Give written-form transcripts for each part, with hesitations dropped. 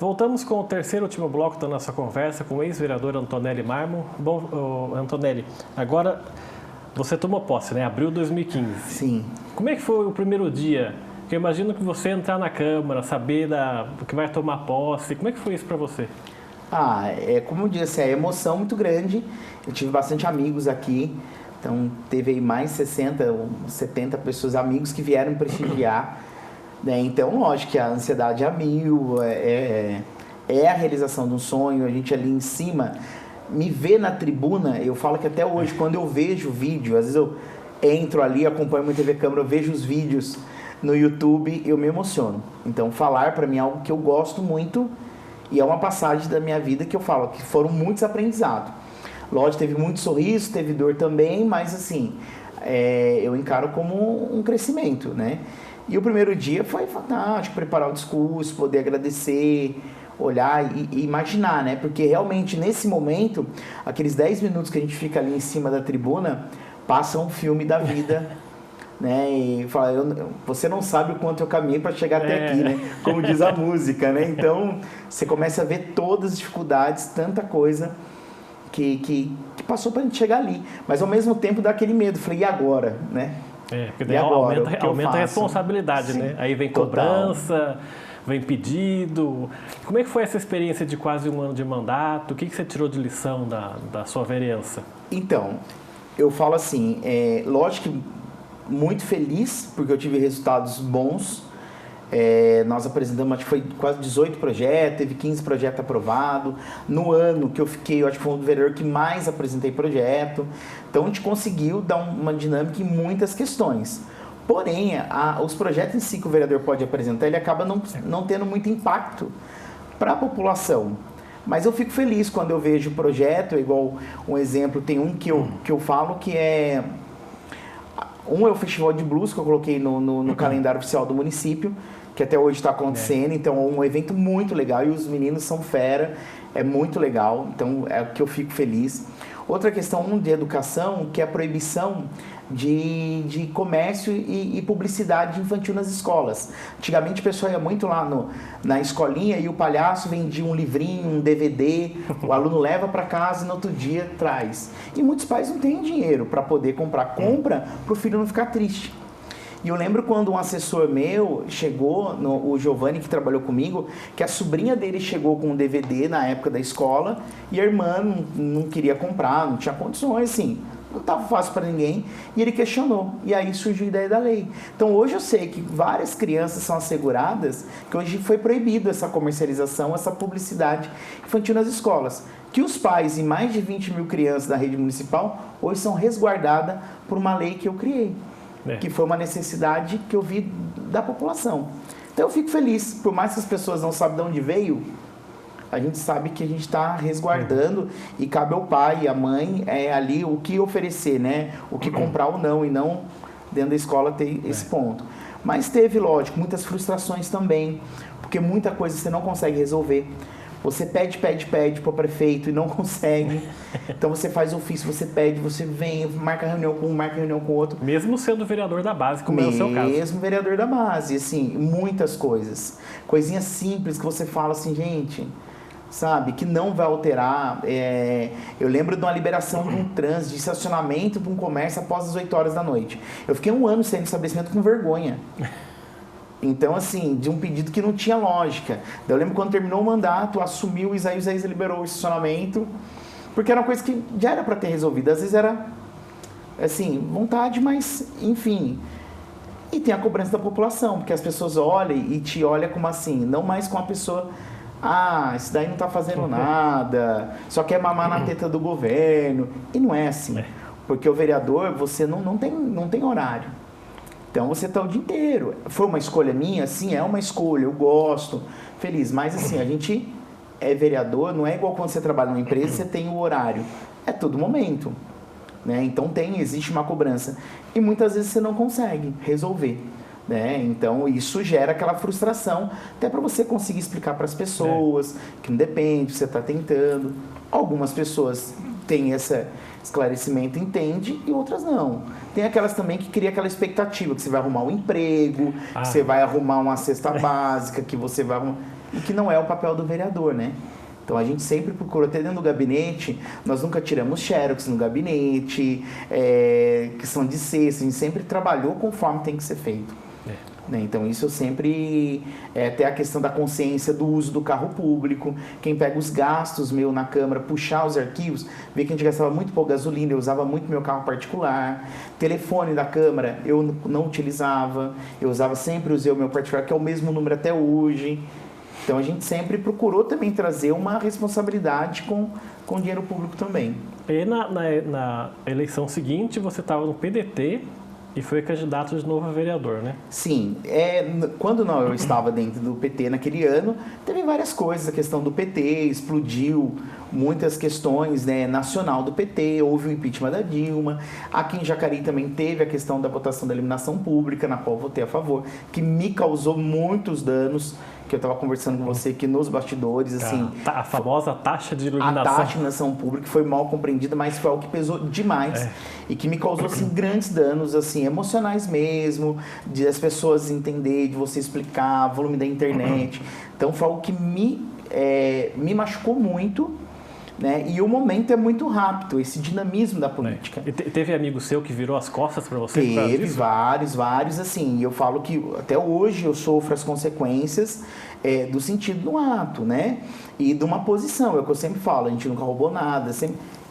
Voltamos com o terceiro e último bloco da nossa conversa com o ex-vereador Antonelli Marmo. Bom, Antonelli, agora você tomou posse, né? Abril de 2015. Sim. Como é que foi o primeiro dia? Porque eu imagino que você entrar na Câmara, saber que vai tomar posse. Como é que foi isso para você? Como eu disse, é emoção muito grande. Eu tive bastante amigos aqui. Então, teve aí mais 60 ou 70 pessoas, amigos que vieram prestigiar. Né? Então, lógico que a ansiedade é a mil, é a realização de um sonho. A gente ali em cima, me vê na tribuna, eu falo que até hoje, quando eu vejo o vídeo, às vezes eu entro ali, acompanho muito TV Câmara, eu vejo os vídeos no YouTube, eu me emociono. Então, falar para mim é algo que eu gosto muito e é uma passagem da minha vida que eu falo que foram muitos aprendizados. Lógico, teve muito sorriso, teve dor também, mas assim, eu encaro como um crescimento, né? E o primeiro dia foi fantástico, preparar o discurso, poder agradecer, olhar e imaginar, né? Porque realmente nesse momento, aqueles 10 minutos que a gente fica ali em cima da tribuna, passa um filme da vida, né? E fala, você não sabe o quanto eu caminhei para chegar até aqui, né? Como diz a música, né? Então, você começa a ver todas as dificuldades, tanta coisa que passou para a gente chegar ali. Mas ao mesmo tempo dá aquele medo, falei, e agora, né? Porque daí aumenta a responsabilidade, Sim, né? Aí vem total. cobrança, vem pedido. Como é que foi essa experiência de quase um ano de mandato? O que você tirou de lição da sua vereança? Então, eu falo assim, lógico que muito feliz, porque eu tive resultados bons. Nós apresentamos, acho que foi quase 18 projetos, teve 15 projetos aprovados. No ano que eu fiquei, eu acho que foi o vereador que mais apresentei projeto. Então, a gente conseguiu dar uma dinâmica em muitas questões. Porém, os projetos em si que o vereador pode apresentar, ele acaba não tendo muito impacto para a população. Mas eu fico feliz quando eu vejo o projeto, igual um exemplo, tem um que eu falo que é... Um é o Festival de Blues, que eu coloquei no calendário oficial do município, que até hoje está acontecendo, então é um evento muito legal e os meninos são fera, é muito legal, então é o que eu fico feliz. Outra questão de educação, que é a proibição de comércio e publicidade infantil nas escolas. Antigamente a pessoa ia muito lá na escolinha e o palhaço vendia um livrinho, um DVD, o aluno leva para casa e no outro dia traz. E muitos pais não têm dinheiro para poder comprar. Compra para o filho não ficar triste. E eu lembro quando um assessor meu chegou, o Giovanni, que trabalhou comigo, que a sobrinha dele chegou com um DVD na época da escola e a irmã não queria comprar, não tinha condições, assim, não estava fácil para ninguém, e ele questionou. E aí surgiu a ideia da lei. Então hoje eu sei que várias crianças são asseguradas, que hoje foi proibido essa comercialização, essa publicidade infantil nas escolas. Que os pais e mais de 20 mil crianças da rede municipal hoje são resguardadas por uma lei que eu criei. Que foi uma necessidade que eu vi da população. Então eu fico feliz, por mais que as pessoas não saibam de onde veio, a gente sabe que a gente está resguardando e cabe ao pai e à mãe ali o que oferecer, né? O que comprar ou não, e não dentro da escola ter esse ponto. Mas teve, lógico, muitas frustrações também, porque muita coisa você não consegue resolver. Você pede para o prefeito e não consegue. Então você faz ofício, você pede, você vem, marca reunião com um, marca reunião com outro. Mesmo sendo vereador da base, como é o seu caso. Mesmo vereador da base, assim, muitas coisas. Coisinhas simples que você fala assim, gente, sabe, que não vai alterar. Eu lembro de uma liberação de um trânsito, de estacionamento para um comércio após as 8 horas da noite. Eu fiquei 1 ano sem estabelecimento com vergonha. Então, assim, de um pedido que não tinha lógica. Eu lembro quando terminou o mandato, assumiu o Isaías liberou o estacionamento, porque era uma coisa que já era para ter resolvido. Às vezes era, assim, vontade, mas, enfim. E tem a cobrança da população, porque as pessoas olham e te olham como assim, não mais com a pessoa, isso daí não está fazendo nada, só quer mamar na teta do governo. E não é assim, porque o vereador, você não tem horário. Então você está o dia inteiro. Foi uma escolha minha? Sim, é uma escolha, eu gosto, feliz. Mas assim, a gente é vereador, não é igual quando você trabalha numa empresa, você tem o horário. É todo momento. Né? Então existe uma cobrança. E muitas vezes você não consegue resolver. Né? Então isso gera aquela frustração, até para você conseguir explicar para as pessoas que não depende, você está tentando. Algumas pessoas tem esse esclarecimento entende e outras não. Tem aquelas também que cria aquela expectativa que você vai arrumar um emprego, que você vai arrumar uma cesta básica, que você vai arrumar... E que não é o papel do vereador, né? Então a gente sempre procura, até dentro do gabinete, nós nunca tiramos xerox no gabinete, questão de cesta, a gente sempre trabalhou conforme tem que ser feito. Né? Então isso eu sempre, até a questão da consciência do uso do carro público, quem pega os gastos meu na Câmara, puxar os arquivos, vê que a gente gastava muito pouco gasolina, eu usava muito meu carro particular, telefone da Câmara eu não utilizava, eu usava sempre, usei o meu particular, que é o mesmo número até hoje. Então a gente sempre procurou também trazer uma responsabilidade com dinheiro público também. E na eleição seguinte você estava no PDT e foi candidato de novo a vereador, né? Sim. Quando eu estava dentro do PT naquele ano, teve várias coisas. A questão do PT explodiu, muitas questões, né, nacional do PT, houve o impeachment da Dilma. Aqui em Jacareí também teve a questão da votação da eliminação pública, na qual eu votei a favor, que me causou muitos danos, que eu estava conversando com você aqui nos bastidores, assim... A famosa taxa de iluminação. A taxa de iluminação pública foi mal compreendida, mas foi algo que pesou demais e que me causou, assim, grandes danos, assim, emocionais mesmo, de as pessoas entenderem, de você explicar, volume da internet. Então, foi algo que me machucou muito, né? E o momento é muito rápido, esse dinamismo da política. E teve amigo seu que virou as costas para você? Teve vários, assim, eu falo que até hoje eu sofro as consequências do sentido do ato, né? E de uma posição, é o que eu sempre falo, a gente nunca roubou nada,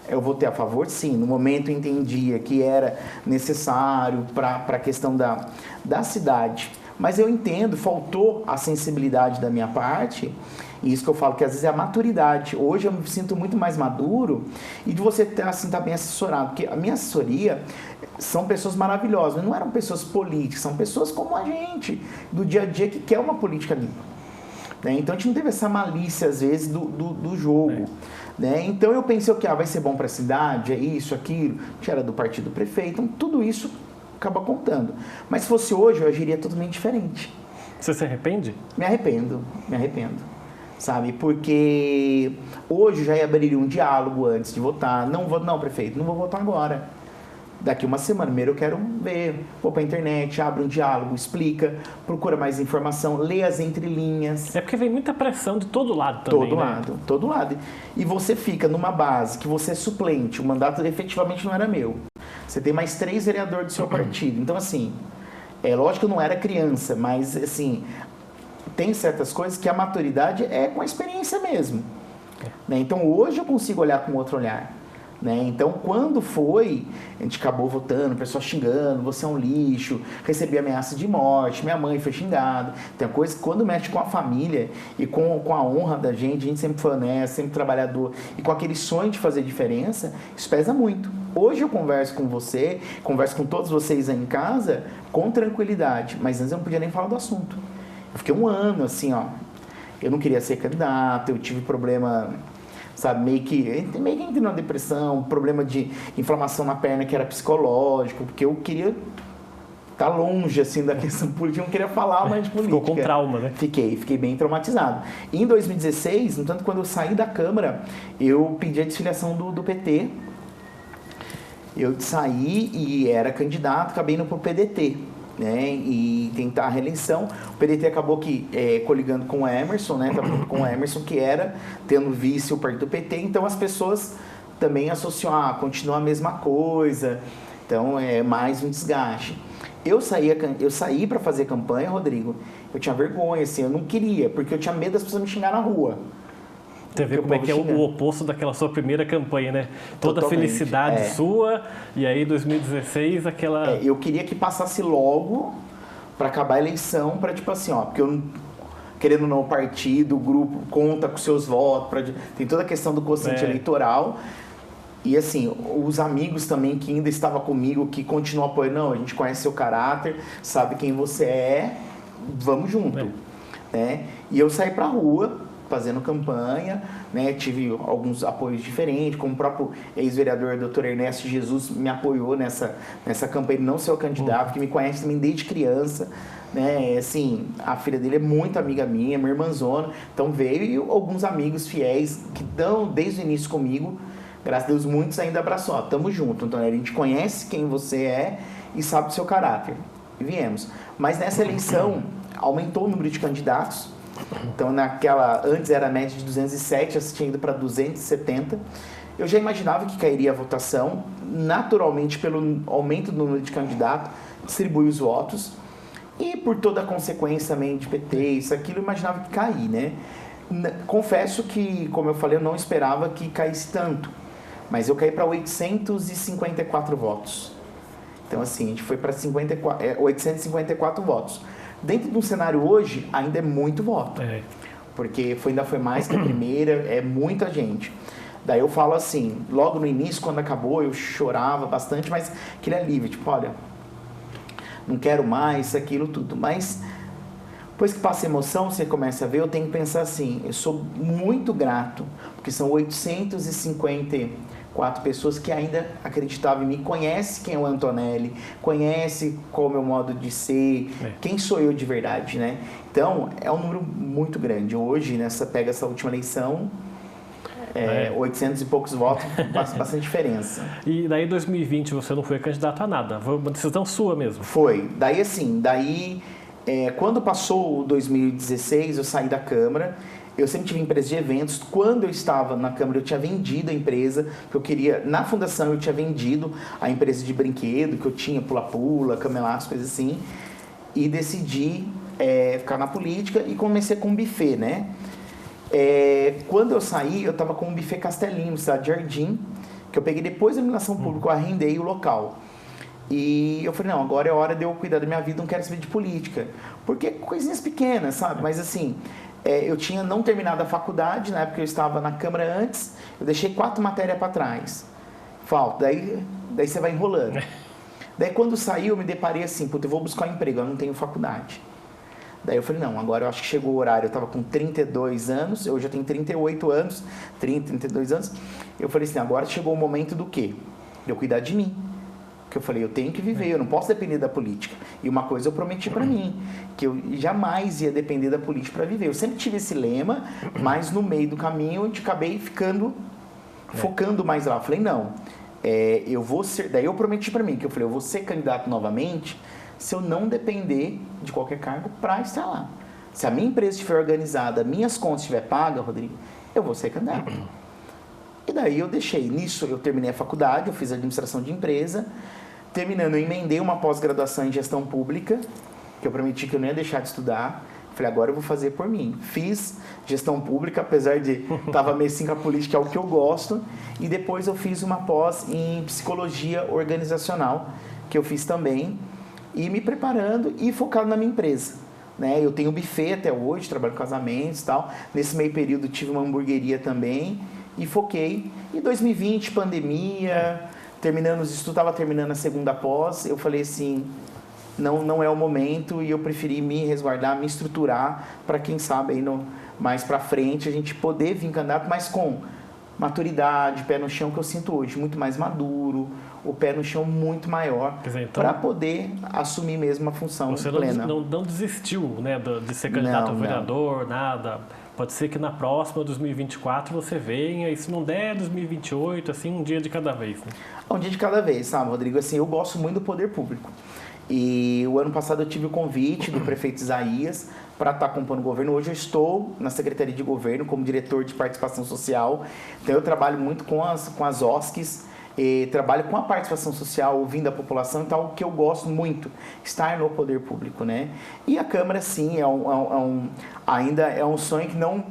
eu votei a favor, sim, no momento eu entendia que era necessário para a questão da cidade, mas eu entendo, faltou a sensibilidade da minha parte. E isso que eu falo, que às vezes é a maturidade. Hoje eu me sinto muito mais maduro e de você estar assim, bem assessorado. Porque a minha assessoria são pessoas maravilhosas, não eram pessoas políticas, são pessoas como a gente, do dia a dia, que quer uma política limpa. Né? Então a gente não teve essa malícia, às vezes, do jogo. Né? Então eu pensei, vai ser bom para a cidade, é isso, aquilo. A gente era do partido do prefeito, então tudo isso acaba contando. Mas se fosse hoje, eu agiria totalmente diferente. Você se arrepende? Me arrependo. Sabe, porque hoje já ia abrir um diálogo antes de votar. Não, prefeito, não vou votar agora. Daqui uma semana, primeiro eu quero ver, vou pra internet, abre um diálogo, explica, procura mais informação, lê as entrelinhas. É porque vem muita pressão de todo lado também, Todo lado. E você fica numa base que você é suplente, o mandato efetivamente não era meu. Você tem mais 3 vereadores do seu partido. Então, assim, lógico que eu não era criança, mas, assim... Tem certas coisas que a maturidade é com a experiência mesmo. Né? Então, hoje eu consigo olhar com outro olhar. Né? Então, quando a gente acabou votando, o pessoal xingando, você é um lixo, recebi ameaça de morte, minha mãe foi xingada. Tem coisa que quando mexe com a família e com a honra da gente, a gente sempre foi honesto, sempre trabalhador, e com aquele sonho de fazer diferença, isso pesa muito. Hoje eu converso com você, converso com todos vocês aí em casa, com tranquilidade, mas antes eu não podia nem falar do assunto. Eu fiquei um ano, assim, eu não queria ser candidato, eu tive problema, sabe, meio que entrei numa depressão, problema de inflamação na perna que era psicológico, porque eu queria estar longe, assim, da questão política, eu não queria falar mais de política. Ficou com trauma, né? Fiquei bem traumatizado. E em 2016, no tanto quando eu saí da Câmara, eu pedi a desfiliação do PT, eu saí e era candidato, acabei indo pro PDT. Né, e tentar a reeleição. O PDT acabou coligando com o Emerson, né, com o Emerson, que era tendo vice o partido do PT, então as pessoas também associam, continua a mesma coisa, então é mais um desgaste. Eu saí para fazer campanha, Rodrigo, eu tinha vergonha, assim, eu não queria, porque eu tinha medo das pessoas me xingar na rua. Você vê como é que é o oposto daquela sua primeira campanha, né? Toda a felicidade sua, e aí 2016 aquela... eu queria que passasse logo para acabar a eleição, para tipo assim, porque eu não... Querendo ou não, o partido, o grupo conta com seus votos, tem toda a questão do quociente eleitoral. E assim, os amigos também que ainda estavam comigo, que continuam apoiando, não, a gente conhece seu caráter, sabe quem você é, vamos junto. Né? E eu saí pra rua, fazendo campanha, né? Tive alguns apoios diferentes, como o próprio ex-vereador Dr. Ernesto Jesus me apoiou nessa campanha, não ser o candidato, que me conhece também desde criança, né? Assim, a filha dele é muito amiga minha, minha irmãzona, então veio, e alguns amigos fiéis que estão desde o início comigo, graças a Deus muitos ainda abraçou, ó, tamo junto, Antonelli, a gente conhece quem você é e sabe do seu caráter. E viemos. Mas nessa eleição, aumentou o número de candidatos. Então, antes era a média de 207, já tinha ido para 270. Eu já imaginava que cairia a votação, naturalmente, pelo aumento do número de candidatos, distribui os votos. E por toda a consequência também de PT, isso, aquilo, eu imaginava que cair, né? Confesso que, como eu falei, eu não esperava que caísse tanto. Mas eu caí para 854 votos. Então, assim, a gente foi para 854 votos. Dentro de um cenário hoje, ainda é muito voto. Porque ainda foi mais que a primeira, é muita gente. Daí eu falo assim, logo no início, quando acabou, eu chorava bastante, mas queria alívio, tipo, olha, não quero mais, aquilo, tudo. Mas, depois que passa a emoção, você começa a ver, eu tenho que pensar assim, eu sou muito grato, porque são 854 pessoas que ainda acreditavam em mim, conhece quem é o Antonelli, conhece qual é o meu modo de ser, quem sou eu de verdade, né? Então, é um número muito grande. Hoje, pega essa última eleição, 800 e poucos votos, faz bastante diferença. E daí, em 2020, você não foi candidato a nada? Foi uma decisão sua mesmo? Foi. Daí, assim, quando passou o 2016, eu saí da Câmara. Eu sempre tive empresa de eventos. Quando eu estava na Câmara, eu tinha vendido a empresa que eu queria. Na fundação, eu tinha vendido a empresa de brinquedo que eu tinha, pula-pula, camelaços, coisas assim. E decidi ficar na política e comecei com um buffet, né? Quando eu saí, eu estava com um buffet Castelinho, no Cidade de Jardim, que eu peguei depois da iluminação pública, eu arrendei o local. E eu falei, não, agora é hora de eu cuidar da minha vida, não quero saber de política. Porque coisinhas pequenas, sabe? Mas assim, eu tinha não terminado a faculdade, na época eu estava na Câmara antes, eu deixei 4 matérias para trás. Falta, daí você vai enrolando. Daí quando saiu, eu me deparei assim, puta, eu vou buscar um emprego, eu não tenho faculdade. Daí eu falei, não, agora eu acho que chegou o horário, eu estava com 32 anos, eu já tenho 38 anos, 32 anos. Eu falei assim, agora chegou o momento do quê? De eu cuidar de mim. Porque eu falei, eu tenho que viver, eu não posso depender da política. E uma coisa eu prometi para mim, que eu jamais ia depender da política para viver. Eu sempre tive esse lema, mas no meio do caminho eu acabei focando mais lá. Eu falei, não, eu vou ser... Daí eu prometi para mim, que eu falei, eu vou ser candidato novamente se eu não depender de qualquer cargo para estar lá. Se a minha empresa estiver organizada, minhas contas estiver pagas, Rodrigo, eu vou ser candidato. E daí eu deixei. Nisso eu terminei a faculdade, eu fiz administração de empresa. Terminando, eu emendei uma pós-graduação em gestão pública, que eu prometi que eu não ia deixar de estudar. Falei, agora eu vou fazer por mim. Fiz gestão pública, apesar de estava meio assim com a política, é o que eu gosto. E depois eu fiz uma pós em psicologia organizacional, que eu fiz também. E me preparando e focado na minha empresa. Né? Eu tenho buffet até hoje, trabalho com casamentos e tal. Nesse meio período tive uma hamburgueria também e foquei. E 2020, pandemia, terminando os estudos, estava terminando a segunda pós, eu falei assim, não é o momento e eu preferi me resguardar, me estruturar para quem sabe aí mais para frente a gente poder vir candidato, mas com maturidade, pé no chão que eu sinto hoje, muito mais maduro, o pé no chão muito maior, então, para poder assumir mesmo a função plena. Você não desistiu, né, de ser candidato a vereador, nada. Pode ser que na próxima, 2024, você venha, e se não der, 2028, assim, um dia de cada vez. Né? Um dia de cada vez, sabe, Rodrigo? Assim, eu gosto muito do poder público. E o ano passado eu tive o convite do prefeito Isaías para estar acompanhando o governo. Hoje eu estou na Secretaria de Governo como diretor de participação social. Então eu trabalho muito com as OSCs, trabalho com a participação social, ouvindo a população, então o que eu gosto muito, estar no poder público, né? E a Câmara, sim, ainda é um sonho que não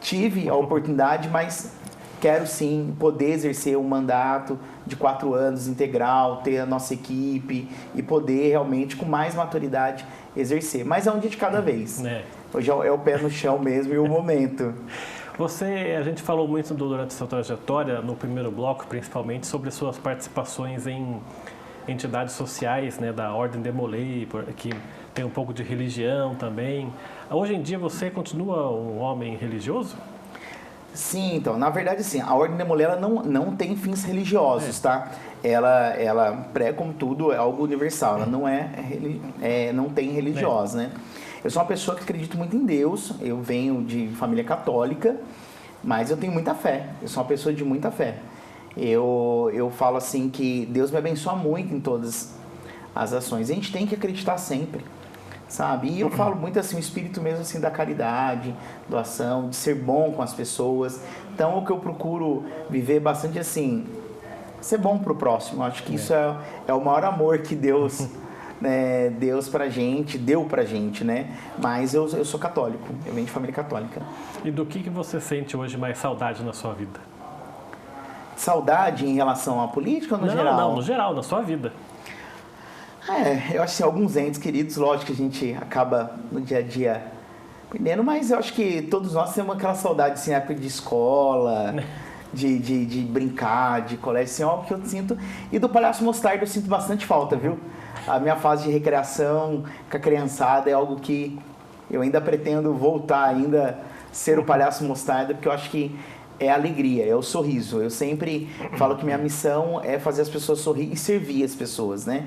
tive a oportunidade, mas quero sim poder exercer um mandato de 4 anos integral, ter a nossa equipe e poder realmente, com mais maturidade, exercer. Mas é um dia de cada vez. Hoje é o pé no chão mesmo e o momento. A gente falou muito durante sua trajetória, no primeiro bloco principalmente, sobre suas participações em entidades sociais, né, da Ordem Demolei, que tem um pouco de religião também. Hoje em dia você continua um homem religioso? Sim, então, na verdade, sim, a Ordem Demolei não tem fins religiosos, tá? Ela como tudo, é algo universal, ela não tem religiosa, né? Eu sou uma pessoa que acredito muito em Deus, eu venho de família católica, Mas eu tenho muita fé, eu sou uma pessoa de muita fé. Eu falo assim que Deus me abençoa muito em todas as ações. A gente tem que acreditar sempre, sabe? E eu falo muito assim, o espírito mesmo assim da caridade, doação, de ser bom com as pessoas. Então o que eu procuro viver bastante assim, ser bom pro próximo. Acho que isso é o maior amor que Deus, né, Deus deu pra gente, né? Mas eu sou católico, eu venho de família católica. E do que você sente hoje mais saudade na sua vida? Saudade em relação à política ou no geral? Não, no geral, na sua vida. Eu acho que alguns entes queridos, lógico que a gente acaba no dia a dia perdendo, mas eu acho que todos nós temos aquela saudade, assim, época de escola, de brincar, de colégio, assim, ó, que eu sinto. E do Palhaço Mostarda eu sinto bastante falta, viu? A minha fase de recreação com a criançada é algo que eu ainda pretendo voltar, ainda ser o Palhaço Mostarda, porque eu acho que é a alegria, é o sorriso. Eu sempre falo que minha missão é fazer as pessoas sorrir e servir as pessoas, né?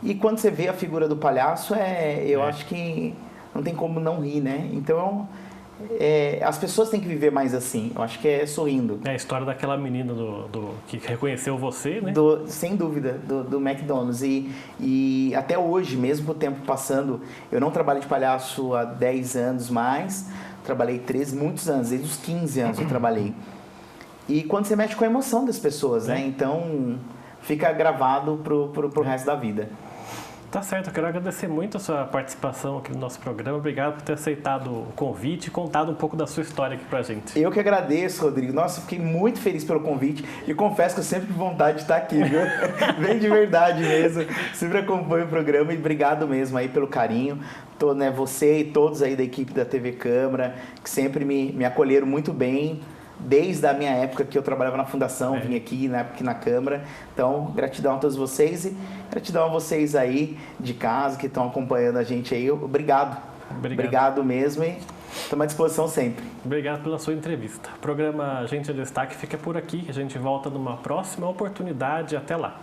E quando você vê a figura do palhaço, eu acho que não tem como não rir, né? Então, as pessoas têm que viver mais assim. Eu acho que é sorrindo. É a história daquela menina que reconheceu você, né? Sem dúvida, do McDonald's. E até hoje, mesmo com o tempo passando, eu não trabalho de palhaço há 10 anos mais. Trabalhei 13, muitos anos, desde os 15 anos eu trabalhei. E quando você mexe com a emoção das pessoas, né? Então, fica gravado pro resto da vida. Tá certo, eu quero agradecer muito a sua participação aqui no nosso programa. Obrigado por ter aceitado o convite e contado um pouco da sua história aqui pra gente. Eu que agradeço, Rodrigo. Nossa, eu fiquei muito feliz pelo convite e confesso que eu sempre tive vontade de estar aqui, viu? Bem de verdade mesmo. Sempre acompanho o programa e obrigado mesmo aí pelo carinho. Né, você e todos aí da equipe da TV Câmara, que sempre me acolheram muito bem. Desde a minha época que eu trabalhava na fundação, vim aqui na Câmara. Então, gratidão a todos vocês e gratidão a vocês aí de casa que estão acompanhando a gente aí. Obrigado. Obrigado mesmo e estamos à disposição sempre. Obrigado pela sua entrevista. O programa Gente em Destaque fica por aqui. A gente volta numa próxima oportunidade. Até lá.